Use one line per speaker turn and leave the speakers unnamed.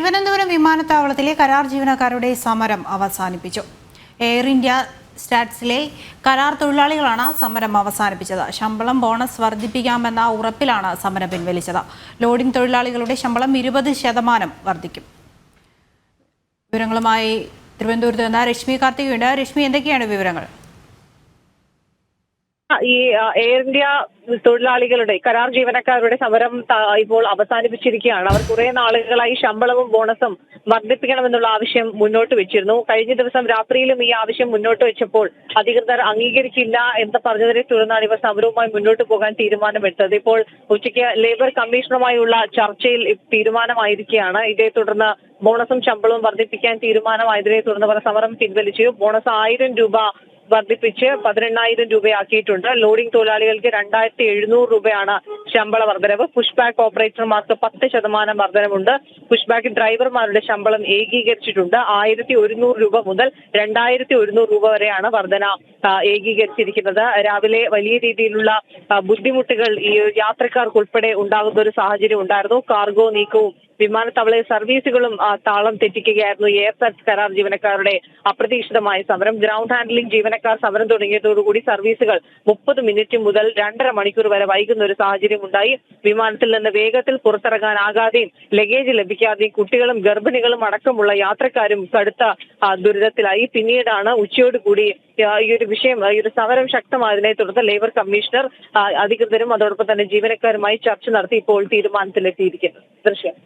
തിരുവനന്തപുരം വിമാനത്താവളത്തിലെ കരാർ ജീവനക്കാരുടെ സമരം അവസാനിപ്പിച്ചു. എയർ ഇന്ത്യ സ്റ്റാറ്റ്സിലെ കരാർ തൊഴിലാളികളാണ് സമരം അവസാനിപ്പിച്ചത്. ശമ്പളം ബോണസ് വർദ്ധിപ്പിക്കാമെന്ന ഉറപ്പിലാണ് സമരം പിൻവലിച്ചത്. ലോഡിംഗ് തൊഴിലാളികളുടെ ശമ്പളം 20% വർദ്ധിക്കും. വിവരങ്ങളുമായി തിരുവനന്തപുരത്ത് നിന്ന് രശ്മി കാർത്തികയുണ്ട്. രശ്മി, എന്തൊക്കെയാണ് വിവരങ്ങൾ?
ഈ എയർ ഇന്ത്യ തൊഴിലാളികളുടെ കരാർ ജീവനക്കാരുടെ സമരം ഇപ്പോൾ അവസാനിപ്പിച്ചിരിക്കുകയാണ്. അവർ കുറെ നാളുകളായി ശമ്പളവും ബോണസും വർദ്ധിപ്പിക്കണമെന്നുള്ള ആവശ്യം മുന്നോട്ട് വെച്ചിരുന്നു. കഴിഞ്ഞ ദിവസം രാത്രിയിലും ഈ ആവശ്യം മുന്നോട്ട് വെച്ചപ്പോൾ അധികൃതർ അംഗീകരിക്കില്ല എന്ന് പറഞ്ഞതിനെ തുടർന്നാണ് ഇവർ സമരവുമായി മുന്നോട്ട് പോകാൻ തീരുമാനമെടുത്തത്. ഇപ്പോൾ ഉച്ചയ്ക്ക് ലേബർ കമ്മീഷണറുമായുള്ള ചർച്ചയിൽ തീരുമാനമായിരിക്കുകയാണ്. ഇതേ തുടർന്ന് ബോണസും ശമ്പളവും വർദ്ധിപ്പിക്കാൻ തീരുമാനമായതിനെ തുടർന്ന് അവർ സമരം പിൻവലിച്ചു. ബോണസ് 1000 രൂപ വർദ്ധിപ്പിച്ച് 18,000 രൂപയാക്കിയിട്ടുണ്ട്. ലോഡിംഗ് തൊഴിലാളികൾക്ക് 2,700 രൂപയാണ് ശമ്പള വർധനവ്. പുഷ് ബാക്ക് ഓപ്പറേറ്റർമാർക്ക് 10% വർധനവുണ്ട്. പുഷ് ബാക്ക് ഡ്രൈവർമാരുടെ ശമ്പളം ഏകീകരിച്ചിട്ടുണ്ട്. 1,100 രൂപ മുതൽ 2,100 രൂപ വരെയാണ് വർധന ഏകീകരിച്ചിരിക്കുന്നത്. രാവിലെ വലിയ രീതിയിലുള്ള ബുദ്ധിമുട്ടുകൾ ഈ യാത്രക്കാർക്ക് ഉൾപ്പെടെ ഉണ്ടാകുന്ന ഒരു സാഹചര്യം ഉണ്ടായിരുന്നു. കാർഗോ നീക്കവും വിമാനത്താവള സർവീസുകളും താളം തെറ്റിക്കുകയായിരുന്നു. എയർ സർവീസ് കരാർ ജീവനക്കാരുടെ അപ്രതീക്ഷിതമായ സമരം. ഗ്രൗണ്ട് ഹാൻഡ്ലിംഗ് ജീവനക്കാർ സമരം തുടങ്ങിയതോടുകൂടി സർവീസുകൾ 30 മിനിറ്റ് മുതൽ 2.5 മണിക്കൂർ വരെ വൈകുന്ന ഒരു സാഹചര്യം ഉണ്ടായി. വിമാനത്തിൽ നിന്ന് വേഗത്തിൽ പുറത്തിറങ്ങാനാകാതെയും ലഗേജ് ലഭിക്കാതെയും കുട്ടികളും ഗർഭിണികളും അടക്കമുള്ള യാത്രക്കാരും കടുത്ത ദുരിതത്തിലായി. പിന്നീടാണ് ഉച്ചയോടുകൂടി ഈ ഒരു സമരം ശക്തമായതിനെ തുടർന്ന് ലേബർ കമ്മീഷണർ അധികൃതരും അതോടൊപ്പം തന്നെ ജീവനക്കാരുമായി ചർച്ച നടത്തി ഇപ്പോൾ തീരുമാനത്തിലെത്തിയിരിക്കുന്നു. ദൃശ്യം.